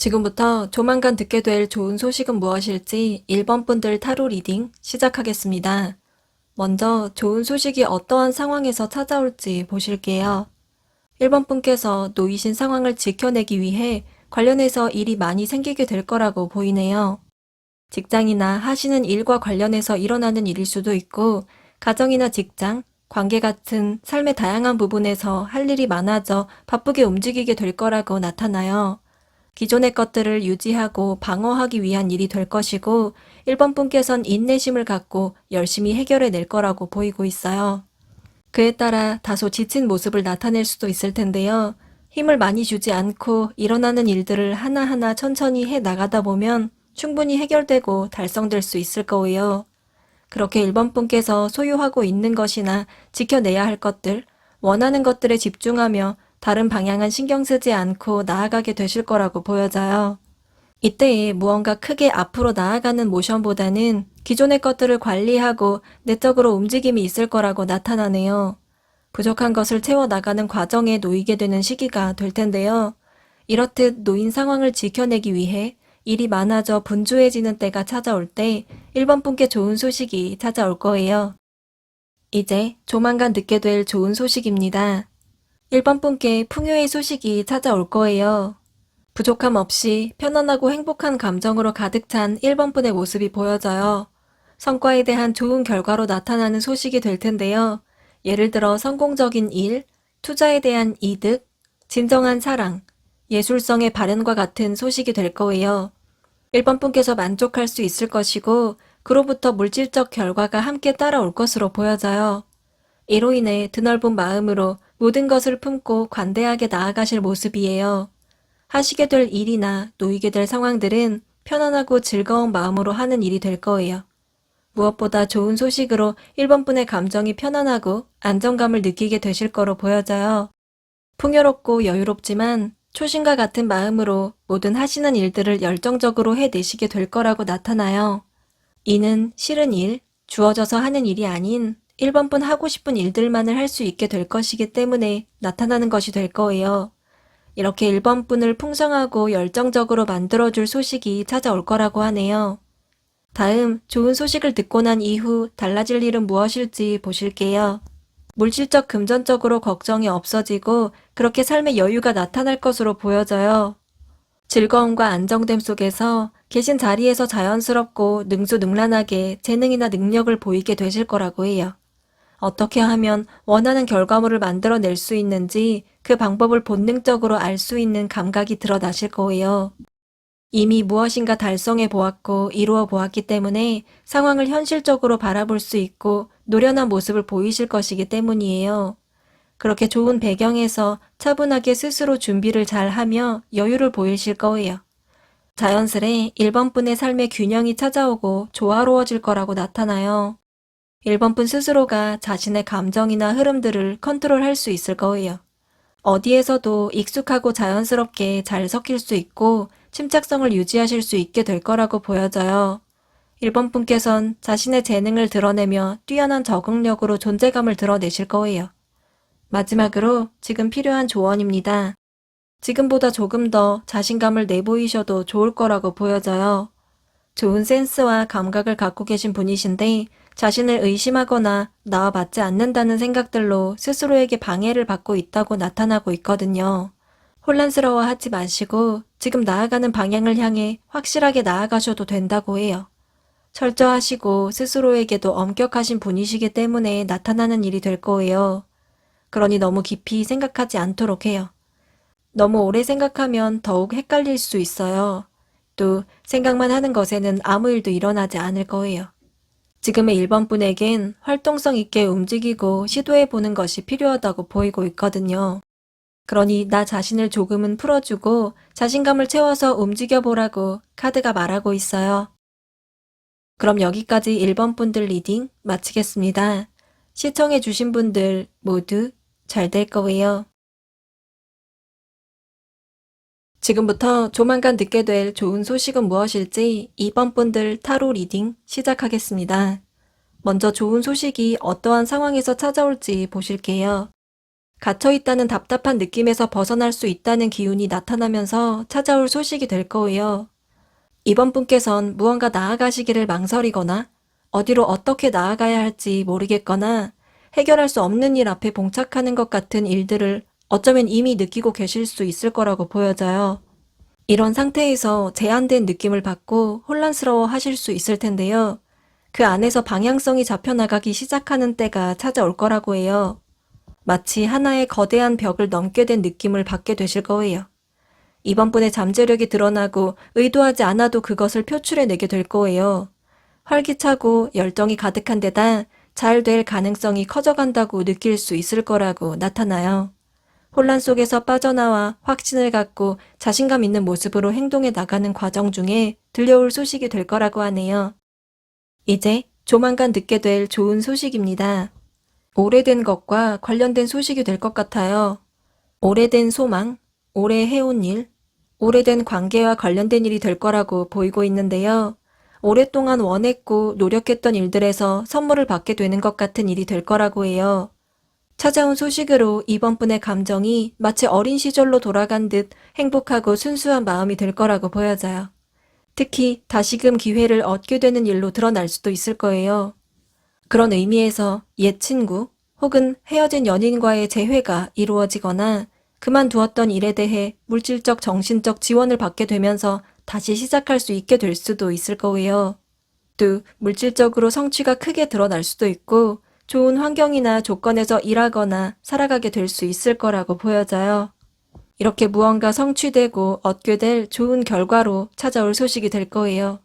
지금부터 조만간 듣게 될 좋은 소식은 무엇일지 1번 분들 타로 리딩 시작하겠습니다. 먼저 좋은 소식이 어떠한 상황에서 찾아올지 보실게요. 1번 분께서 놓이신 상황을 지켜내기 위해 관련해서 일이 많이 생기게 될 거라고 보이네요. 직장이나 하시는 일과 관련해서 일어나는 일일 수도 있고, 가정이나 직장, 관계 같은 삶의 다양한 부분에서 할 일이 많아져 바쁘게 움직이게 될 거라고 나타나요. 기존의 것들을 유지하고 방어하기 위한 일이 될 것이고, 1번 분께선 인내심을 갖고 열심히 해결해 낼 거라고 보이고 있어요. 그에 따라 다소 지친 모습을 나타낼 수도 있을 텐데요. 힘을 많이 주지 않고 일어나는 일들을 하나하나 천천히 해 나가다 보면 충분히 해결되고 달성될 수 있을 거예요. 그렇게 1번 분께서 소유하고 있는 것이나 지켜내야 할 것들, 원하는 것들에 집중하며 다른 방향은 신경 쓰지 않고 나아가게 되실 거라고 보여져요. 이때에 무언가 크게 앞으로 나아가는 모션보다는 기존의 것들을 관리하고 내적으로 움직임이 있을 거라고 나타나네요. 부족한 것을 채워나가는 과정에 놓이게 되는 시기가 될 텐데요. 이렇듯 놓인 상황을 지켜내기 위해 일이 많아져 분주해지는 때가 찾아올 때 1번 분께 좋은 소식이 찾아올 거예요. 이제 조만간 듣게 될 좋은 소식입니다. 1번 분께 풍요의 소식이 찾아올 거예요. 부족함 없이 편안하고 행복한 감정으로 가득 찬 1번 분의 모습이 보여져요. 성과에 대한 좋은 결과로 나타나는 소식이 될 텐데요. 예를 들어 성공적인 일, 투자에 대한 이득, 진정한 사랑, 예술성의 발현과 같은 소식이 될 거예요. 1번 분께서 만족할 수 있을 것이고, 그로부터 물질적 결과가 함께 따라올 것으로 보여져요. 이로 인해 드넓은 마음으로 모든 것을 품고 관대하게 나아가실 모습이에요. 하시게 될 일이나 놓이게 될 상황들은 편안하고 즐거운 마음으로 하는 일이 될 거예요. 무엇보다 좋은 소식으로 1번 분의 감정이 편안하고 안정감을 느끼게 되실 거로 보여져요. 풍요롭고 여유롭지만 초심과 같은 마음으로 모든 하시는 일들을 열정적으로 해내시게 될 거라고 나타나요. 이는 싫은 일, 주어져서 하는 일이 아닌 1번 분 하고 싶은 일들만을 할 수 있게 될 것이기 때문에 나타나는 것이 될 거예요. 이렇게 1번 분을 풍성하고 열정적으로 만들어줄 소식이 찾아올 거라고 하네요. 다음 좋은 소식을 듣고 난 이후 달라질 일은 무엇일지 보실게요. 물질적 금전적으로 걱정이 없어지고 그렇게 삶의 여유가 나타날 것으로 보여져요. 즐거움과 안정됨 속에서 계신 자리에서 자연스럽고 능수능란하게 재능이나 능력을 보이게 되실 거라고 해요. 어떻게 하면 원하는 결과물을 만들어낼 수 있는지 그 방법을 본능적으로 알 수 있는 감각이 드러나실 거예요. 이미 무엇인가 달성해 보았고 이루어 보았기 때문에 상황을 현실적으로 바라볼 수 있고 노련한 모습을 보이실 것이기 때문이에요. 그렇게 좋은 배경에서 차분하게 스스로 준비를 잘 하며 여유를 보이실 거예요. 자연스레 1번 분의 삶의 균형이 찾아오고 조화로워질 거라고 나타나요. 1번 분 스스로가 자신의 감정이나 흐름들을 컨트롤할 수 있을 거예요. 어디에서도 익숙하고 자연스럽게 잘 섞일 수 있고 침착성을 유지하실 수 있게 될 거라고 보여져요. 1번 분께선 자신의 재능을 드러내며 뛰어난 적응력으로 존재감을 드러내실 거예요. 마지막으로 지금 필요한 조언입니다. 지금보다 조금 더 자신감을 내보이셔도 좋을 거라고 보여져요. 좋은 센스와 감각을 갖고 계신 분이신데 자신을 의심하거나 나와 맞지 않는다는 생각들로 스스로에게 방해를 받고 있다고 나타나고 있거든요. 혼란스러워하지 마시고 지금 나아가는 방향을 향해 확실하게 나아가셔도 된다고 해요. 철저하시고 스스로에게도 엄격하신 분이시기 때문에 나타나는 일이 될 거예요. 그러니 너무 깊이 생각하지 않도록 해요. 너무 오래 생각하면 더욱 헷갈릴 수 있어요. 또 생각만 하는 것에는 아무 일도 일어나지 않을 거예요. 지금의 1번 분에겐 활동성 있게 움직이고 시도해보는 것이 필요하다고 보이고 있거든요. 그러니 나 자신을 조금은 풀어주고 자신감을 채워서 움직여보라고 카드가 말하고 있어요. 그럼 여기까지 1번 분들 리딩 마치겠습니다. 시청해주신 분들 모두 잘 될 거예요. 지금부터 조만간 듣게 될 좋은 소식은 무엇일지 2번 분들 타로 리딩 시작하겠습니다. 먼저 좋은 소식이 어떠한 상황에서 찾아올지 보실게요. 갇혀있다는 답답한 느낌에서 벗어날 수 있다는 기운이 나타나면서 찾아올 소식이 될 거예요. 이번 분께선 무언가 나아가시기를 망설이거나 어디로 어떻게 나아가야 할지 모르겠거나 해결할 수 없는 일 앞에 봉착하는 것 같은 일들을 어쩌면 이미 느끼고 계실 수 있을 거라고 보여져요. 이런 상태에서 제한된 느낌을 받고 혼란스러워 하실 수 있을 텐데요. 그 안에서 방향성이 잡혀나가기 시작하는 때가 찾아올 거라고 해요. 마치 하나의 거대한 벽을 넘게 된 느낌을 받게 되실 거예요. 이번 분의 잠재력이 드러나고 의도하지 않아도 그것을 표출해내게 될 거예요. 활기차고 열정이 가득한 데다 잘 될 가능성이 커져간다고 느낄 수 있을 거라고 나타나요. 혼란 속에서 빠져나와 확신을 갖고 자신감 있는 모습으로 행동해 나가는 과정 중에 들려올 소식이 될 거라고 하네요. 이제 조만간 듣게 될 좋은 소식입니다. 오래된 것과 관련된 소식이 될 것 같아요. 오래된 소망, 오래 해온 일, 오래된 관계와 관련된 일이 될 거라고 보이고 있는데요. 오랫동안 원했고 노력했던 일들에서 선물을 받게 되는 것 같은 일이 될 거라고 해요. 찾아온 소식으로 이번 분의 감정이 마치 어린 시절로 돌아간 듯 행복하고 순수한 마음이 될 거라고 보여져요. 특히 다시금 기회를 얻게 되는 일로 드러날 수도 있을 거예요. 그런 의미에서 옛 친구 혹은 헤어진 연인과의 재회가 이루어지거나 그만두었던 일에 대해 물질적, 정신적 지원을 받게 되면서 다시 시작할 수 있게 될 수도 있을 거예요. 또 물질적으로 성취가 크게 드러날 수도 있고 좋은 환경이나 조건에서 일하거나 살아가게 될 수 있을 거라고 보여져요. 이렇게 무언가 성취되고 얻게 될 좋은 결과로 찾아올 소식이 될 거예요.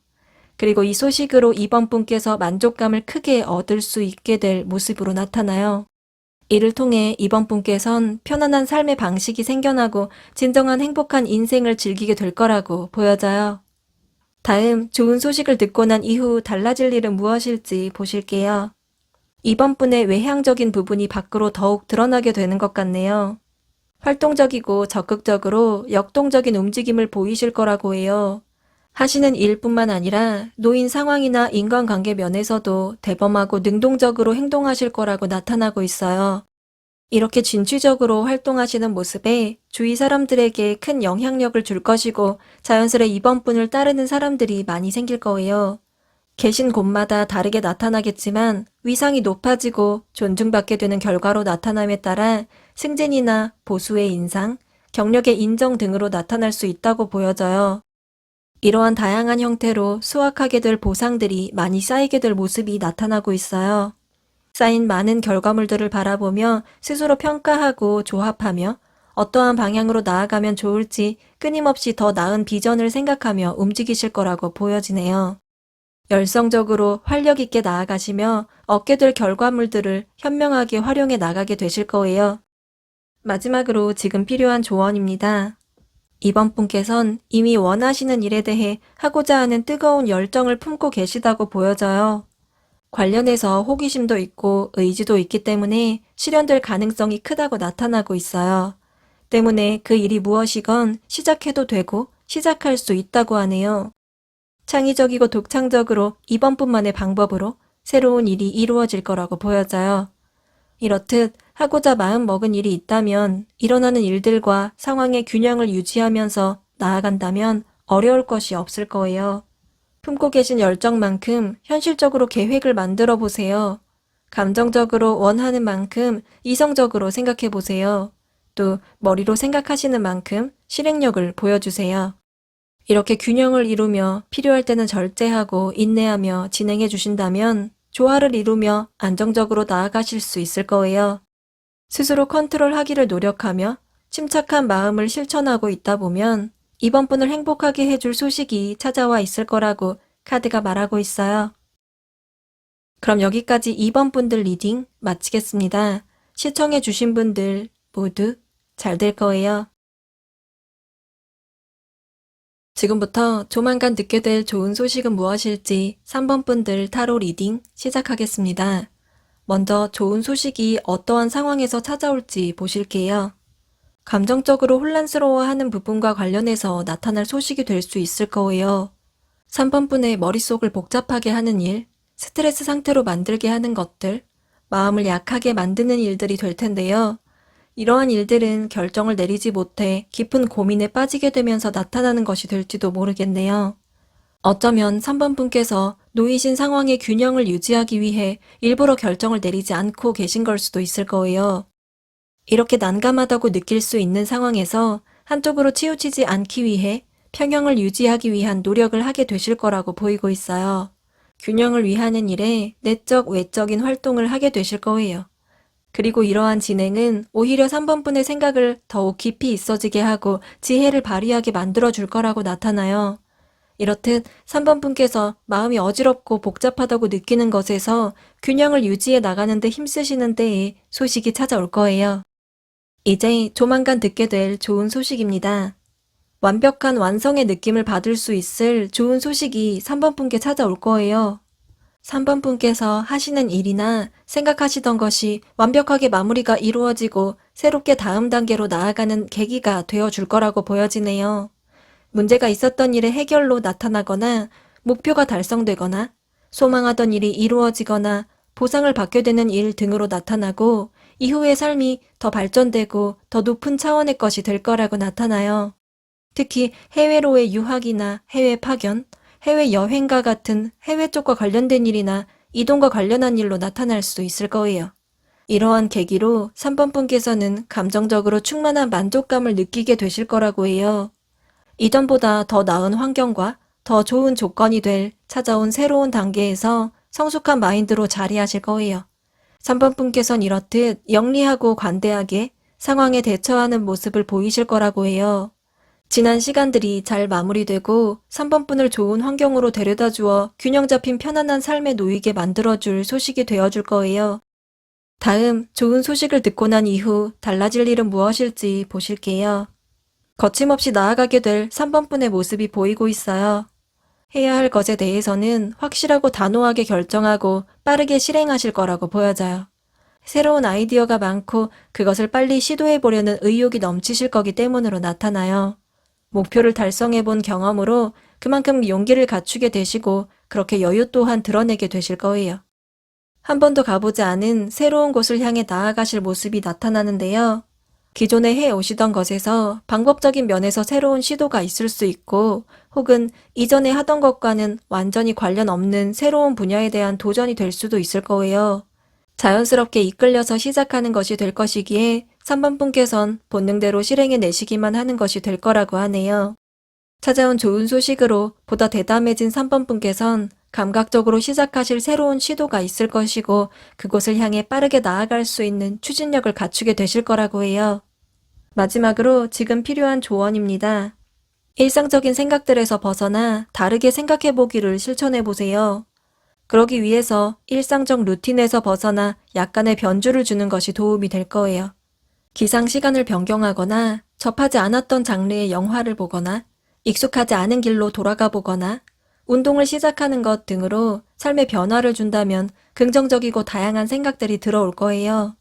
그리고 이 소식으로 이번 분께서 만족감을 크게 얻을 수 있게 될 모습으로 나타나요. 이를 통해 이번 분께선 편안한 삶의 방식이 생겨나고 진정한 행복한 인생을 즐기게 될 거라고 보여져요. 다음 좋은 소식을 듣고 난 이후 달라질 일은 무엇일지 보실게요. 이번 분의 외향적인 부분이 밖으로 더욱 드러나게 되는 것 같네요. 활동적이고 적극적으로 역동적인 움직임을 보이실 거라고 해요. 하시는 일뿐만 아니라 놓인 상황이나 인간관계 면에서도 대범하고 능동적으로 행동하실 거라고 나타나고 있어요. 이렇게 진취적으로 활동하시는 모습에 주위 사람들에게 큰 영향력을 줄 것이고 자연스레 이번 분을 따르는 사람들이 많이 생길 거예요. 계신 곳마다 다르게 나타나겠지만 위상이 높아지고 존중받게 되는 결과로 나타남에 따라 승진이나 보수의 인상, 경력의 인정 등으로 나타날 수 있다고 보여져요. 이러한 다양한 형태로 수확하게 될 보상들이 많이 쌓이게 될 모습이 나타나고 있어요. 쌓인 많은 결과물들을 바라보며 스스로 평가하고 조합하며 어떠한 방향으로 나아가면 좋을지 끊임없이 더 나은 비전을 생각하며 움직이실 거라고 보여지네요. 열성적으로 활력 있게 나아가시며 얻게 될 결과물들을 현명하게 활용해 나가게 되실 거예요. 마지막으로 지금 필요한 조언입니다. 이번 분께선 이미 원하시는 일에 대해 하고자 하는 뜨거운 열정을 품고 계시다고 보여져요. 관련해서 호기심도 있고 의지도 있기 때문에 실현될 가능성이 크다고 나타나고 있어요. 때문에 그 일이 무엇이건 시작해도 되고 시작할 수 있다고 하네요. 창의적이고 독창적으로 이번 분만의 방법으로 새로운 일이 이루어질 거라고 보여져요. 이렇듯 하고자 마음 먹은 일이 있다면 일어나는 일들과 상황의 균형을 유지하면서 나아간다면 어려울 것이 없을 거예요. 품고 계신 열정만큼 현실적으로 계획을 만들어 보세요. 감정적으로 원하는 만큼 이성적으로 생각해 보세요. 또 머리로 생각하시는 만큼 실행력을 보여주세요. 이렇게 균형을 이루며 필요할 때는 절제하고 인내하며 진행해 주신다면 조화를 이루며 안정적으로 나아가실 수 있을 거예요. 스스로 컨트롤하기를 노력하며 침착한 마음을 실천하고 있다 보면 이번 분을 행복하게 해줄 소식이 찾아와 있을 거라고 카드가 말하고 있어요. 그럼 여기까지 2번 분들 리딩 마치겠습니다. 시청해 주신 분들 모두 잘 될 거예요. 지금부터 조만간 듣게 될 좋은 소식은 무엇일지 3번 분들 타로 리딩 시작하겠습니다. 먼저 좋은 소식이 어떠한 상황에서 찾아올지 보실게요. 감정적으로 혼란스러워하는 부분과 관련해서 나타날 소식이 될 수 있을 거예요. 3번 분의 머릿속을 복잡하게 하는 일, 스트레스 상태로 만들게 하는 것들, 마음을 약하게 만드는 일들이 될 텐데요. 이러한 일들은 결정을 내리지 못해 깊은 고민에 빠지게 되면서 나타나는 것이 될지도 모르겠네요. 어쩌면 3번 분께서 놓이신 상황의 균형을 유지하기 위해 일부러 결정을 내리지 않고 계신 걸 수도 있을 거예요. 이렇게 난감하다고 느낄 수 있는 상황에서 한쪽으로 치우치지 않기 위해 평형을 유지하기 위한 노력을 하게 되실 거라고 보이고 있어요. 균형을 위하는 일에 내적, 외적인 활동을 하게 되실 거예요. 그리고 이러한 진행은 오히려 3번 분의 생각을 더욱 깊이 있어지게 하고 지혜를 발휘하게 만들어줄 거라고 나타나요. 이렇듯 3번 분께서 마음이 어지럽고 복잡하다고 느끼는 것에서 균형을 유지해 나가는데 힘쓰시는 때에 소식이 찾아올 거예요. 이제 조만간 듣게 될 좋은 소식입니다. 완벽한 완성의 느낌을 받을 수 있을 좋은 소식이 3번 분께 찾아올 거예요. 3번 분께서 하시는 일이나 생각하시던 것이 완벽하게 마무리가 이루어지고 새롭게 다음 단계로 나아가는 계기가 되어줄 거라고 보여지네요. 문제가 있었던 일의 해결로 나타나거나 목표가 달성되거나 소망하던 일이 이루어지거나 보상을 받게 되는 일 등으로 나타나고 이후의 삶이 더 발전되고 더 높은 차원의 것이 될 거라고 나타나요. 특히 해외로의 유학이나 해외 파견, 해외 여행과 같은 해외 쪽과 관련된 일이나 이동과 관련한 일로 나타날 수 있을 거예요. 이러한 계기로 3번 분께서는 감정적으로 충만한 만족감을 느끼게 되실 거라고 해요. 이전보다 더 나은 환경과 더 좋은 조건이 될 찾아온 새로운 단계에서 성숙한 마인드로 자리하실 거예요. 3번 분께서는 이렇듯 영리하고 관대하게 상황에 대처하는 모습을 보이실 거라고 해요. 지난 시간들이 잘 마무리되고 3번 분을 좋은 환경으로 데려다 주어 균형 잡힌 편안한 삶에 놓이게 만들어줄 소식이 되어줄 거예요. 다음 좋은 소식을 듣고 난 이후 달라질 일은 무엇일지 보실게요. 거침없이 나아가게 될 3번 분의 모습이 보이고 있어요. 해야 할 것에 대해서는 확실하고 단호하게 결정하고 빠르게 실행하실 거라고 보여져요. 새로운 아이디어가 많고 그것을 빨리 시도해 보려는 의욕이 넘치실 거기 때문으로 나타나요. 목표를 달성해 본 경험으로 그만큼 용기를 갖추게 되시고 그렇게 여유 또한 드러내게 되실 거예요. 한 번도 가보지 않은 새로운 곳을 향해 나아가실 모습이 나타나는데요. 기존에 해오시던 것에서 방법적인 면에서 새로운 시도가 있을 수 있고 혹은 이전에 하던 것과는 완전히 관련 없는 새로운 분야에 대한 도전이 될 수도 있을 거예요. 자연스럽게 이끌려서 시작하는 것이 될 것이기에 3번 분께선 본능대로 실행해 내시기만 하는 것이 될 거라고 하네요. 찾아온 좋은 소식으로 보다 대담해진 3번 분께선 감각적으로 시작하실 새로운 시도가 있을 것이고 그곳을 향해 빠르게 나아갈 수 있는 추진력을 갖추게 되실 거라고 해요. 마지막으로 지금 필요한 조언입니다. 일상적인 생각들에서 벗어나 다르게 생각해 보기를 실천해 보세요. 그러기 위해서 일상적 루틴에서 벗어나 약간의 변주를 주는 것이 도움이 될 거예요. 기상 시간을 변경하거나 접하지 않았던 장르의 영화를 보거나 익숙하지 않은 길로 돌아가 보거나 운동을 시작하는 것 등으로 삶에 변화를 준다면 긍정적이고 다양한 생각들이 들어올 거예요.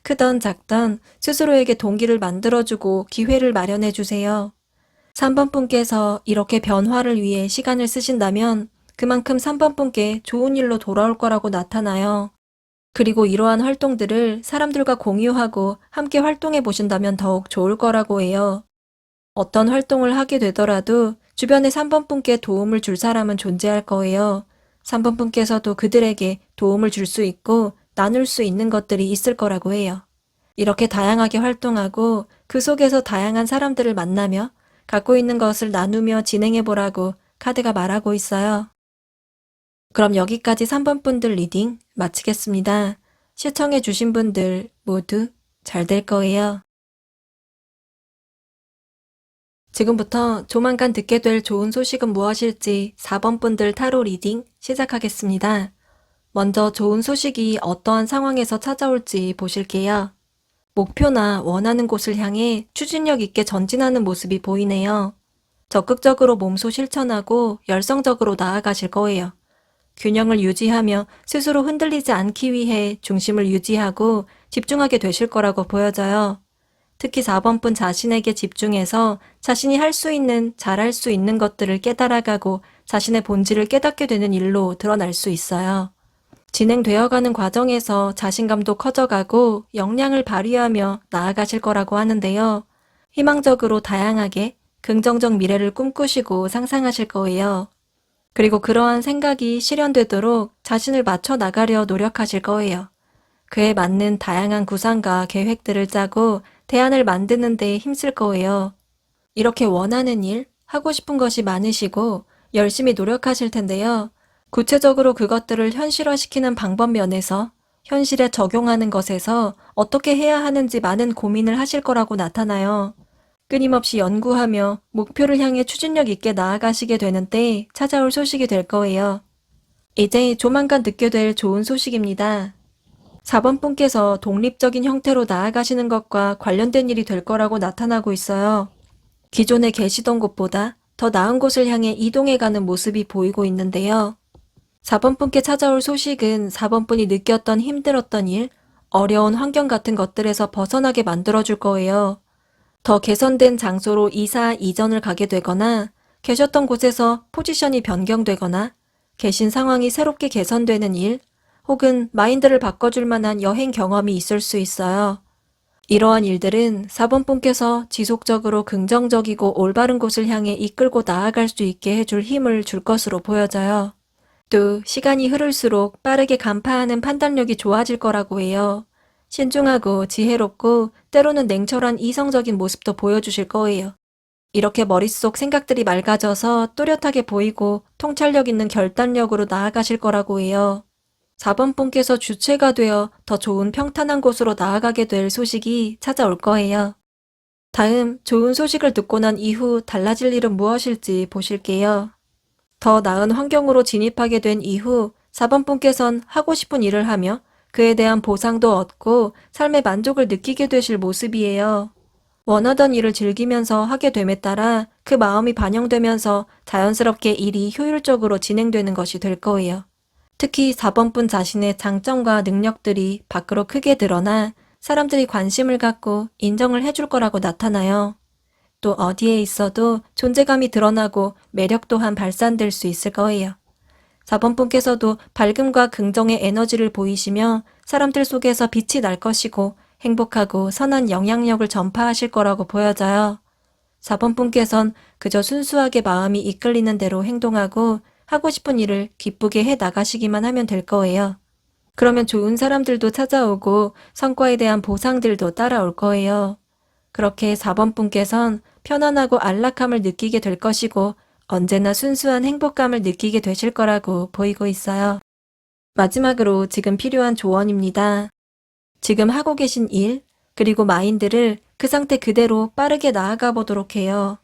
크던 작던 스스로에게 동기를 만들어주고 기회를 마련해 주세요. 3번 분께서 이렇게 변화를 위해 시간을 쓰신다면 그만큼 3번 분께 좋은 일로 돌아올 거라고 나타나요. 그리고 이러한 활동들을 사람들과 공유하고 함께 활동해 보신다면 더욱 좋을 거라고 해요. 어떤 활동을 하게 되더라도 주변에 3번 분께 도움을 줄 사람은 존재할 거예요. 3번 분께서도 그들에게 도움을 줄 수 있고 나눌 수 있는 것들이 있을 거라고 해요. 이렇게 다양하게 활동하고 그 속에서 다양한 사람들을 만나며 갖고 있는 것을 나누며 진행해 보라고 카드가 말하고 있어요. 그럼 여기까지 3번 분들 리딩 마치겠습니다. 시청해 주신 분들 모두 잘 될 거예요. 지금부터 조만간 듣게 될 좋은 소식은 무엇일지 4번 분들 타로 리딩 시작하겠습니다. 먼저 좋은 소식이 어떠한 상황에서 찾아올지 보실게요. 목표나 원하는 곳을 향해 추진력 있게 전진하는 모습이 보이네요. 적극적으로 몸소 실천하고 열성적으로 나아가실 거예요. 균형을 유지하며 스스로 흔들리지 않기 위해 중심을 유지하고 집중하게 되실 거라고 보여져요. 특히 4번 분 자신에게 집중해서 자신이 할 수 있는, 잘할 수 있는 것들을 깨달아가고 자신의 본질을 깨닫게 되는 일로 드러날 수 있어요. 진행되어가는 과정에서 자신감도 커져가고 역량을 발휘하며 나아가실 거라고 하는데요. 희망적으로 다양하게 긍정적 미래를 꿈꾸시고 상상하실 거예요. 그리고 그러한 생각이 실현되도록 자신을 맞춰 나가려 노력하실 거예요. 그에 맞는 다양한 구상과 계획들을 짜고 대안을 만드는 데 힘쓸 거예요. 이렇게 원하는 일, 하고 싶은 것이 많으시고 열심히 노력하실 텐데요. 구체적으로 그것들을 현실화시키는 방법 면에서 현실에 적용하는 것에서 어떻게 해야 하는지 많은 고민을 하실 거라고 나타나요. 끊임없이 연구하며 목표를 향해 추진력 있게 나아가시게 되는 때 찾아올 소식이 될 거예요. 이제 조만간 듣게 될 좋은 소식입니다. 4번 분께서 독립적인 형태로 나아가시는 것과 관련된 일이 될 거라고 나타나고 있어요. 기존에 계시던 곳보다 더 나은 곳을 향해 이동해가는 모습이 보이고 있는데요. 4번 분께 찾아올 소식은 4번 분이 느꼈던 힘들었던 일, 어려운 환경 같은 것들에서 벗어나게 만들어줄 거예요. 더 개선된 장소로 이사 이전을 가게 되거나 계셨던 곳에서 포지션이 변경되거나 계신 상황이 새롭게 개선되는 일, 혹은 마인드를 바꿔줄 만한 여행 경험이 있을 수 있어요. 이러한 일들은 4번 분께서 지속적으로 긍정적이고 올바른 곳을 향해 이끌고 나아갈 수 있게 해줄 힘을 줄 것으로 보여져요. 또 시간이 흐를수록 빠르게 간파하는 판단력이 좋아질 거라고 해요. 신중하고 지혜롭고 때로는 냉철한 이성적인 모습도 보여주실 거예요. 이렇게 머릿속 생각들이 맑아져서 또렷하게 보이고 통찰력 있는 결단력으로 나아가실 거라고 해요. 4번 분께서 주체가 되어 더 좋은 평탄한 곳으로 나아가게 될 소식이 찾아올 거예요. 다음 좋은 소식을 듣고 난 이후 달라질 일은 무엇일지 보실게요. 더 나은 환경으로 진입하게 된 이후 4번 분께선 하고 싶은 일을 하며 그에 대한 보상도 얻고 삶의 만족을 느끼게 되실 모습이에요. 원하던 일을 즐기면서 하게 됨에 따라 그 마음이 반영되면서 자연스럽게 일이 효율적으로 진행되는 것이 될 거예요. 특히 4번 분 자신의 장점과 능력들이 밖으로 크게 드러나 사람들이 관심을 갖고 인정을 해줄 거라고 나타나요. 또 어디에 있어도 존재감이 드러나고 매력 또한 발산될 수 있을 거예요. 4번 분께서도 밝음과 긍정의 에너지를 보이시며 사람들 속에서 빛이 날 것이고 행복하고 선한 영향력을 전파하실 거라고 보여져요. 4번 분께선 그저 순수하게 마음이 이끌리는 대로 행동하고 하고 싶은 일을 기쁘게 해 나가시기만 하면 될 거예요. 그러면 좋은 사람들도 찾아오고 성과에 대한 보상들도 따라올 거예요. 그렇게 4번 분께선 편안하고 안락함을 느끼게 될 것이고 언제나 순수한 행복감을 느끼게 되실 거라고 보이고 있어요. 마지막으로 지금 필요한 조언입니다. 지금 하고 계신 일, 그리고 마인드를 그 상태 그대로 빠르게 나아가 보도록 해요.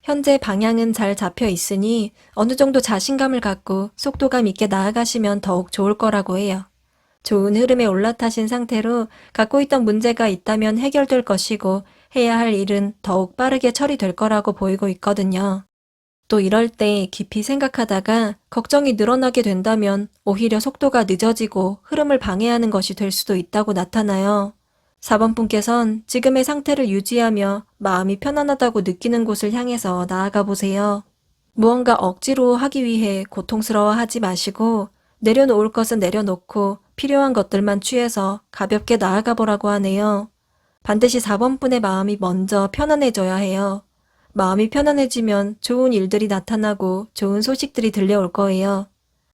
현재 방향은 잘 잡혀 있으니 어느 정도 자신감을 갖고 속도감 있게 나아가시면 더욱 좋을 거라고 해요. 좋은 흐름에 올라타신 상태로 갖고 있던 문제가 있다면 해결될 것이고 해야 할 일은 더욱 빠르게 처리될 거라고 보이고 있거든요. 또 이럴 때 깊이 생각하다가 걱정이 늘어나게 된다면 오히려 속도가 늦어지고 흐름을 방해하는 것이 될 수도 있다고 나타나요. 4번 분께선 지금의 상태를 유지하며 마음이 편안하다고 느끼는 곳을 향해서 나아가 보세요. 무언가 억지로 하기 위해 고통스러워하지 마시고 내려놓을 것은 내려놓고 필요한 것들만 취해서 가볍게 나아가 보라고 하네요. 반드시 4번 분의 마음이 먼저 편안해져야 해요. 마음이 편안해지면 좋은 일들이 나타나고 좋은 소식들이 들려올 거예요.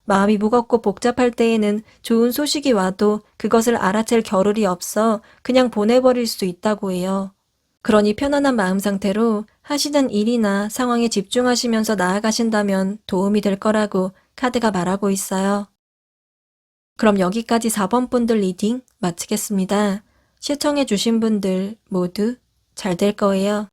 마음이 무겁고 복잡할 때에는 좋은 소식이 와도 그것을 알아챌 겨를이 없어 그냥 보내버릴 수 있다고 해요. 그러니 편안한 마음 상태로 하시는 일이나 상황에 집중하시면서 나아가신다면 도움이 될 거라고 카드가 말하고 있어요. 그럼 여기까지 4번 분들 리딩 마치겠습니다. 시청해주신 분들 모두 잘 될 거예요.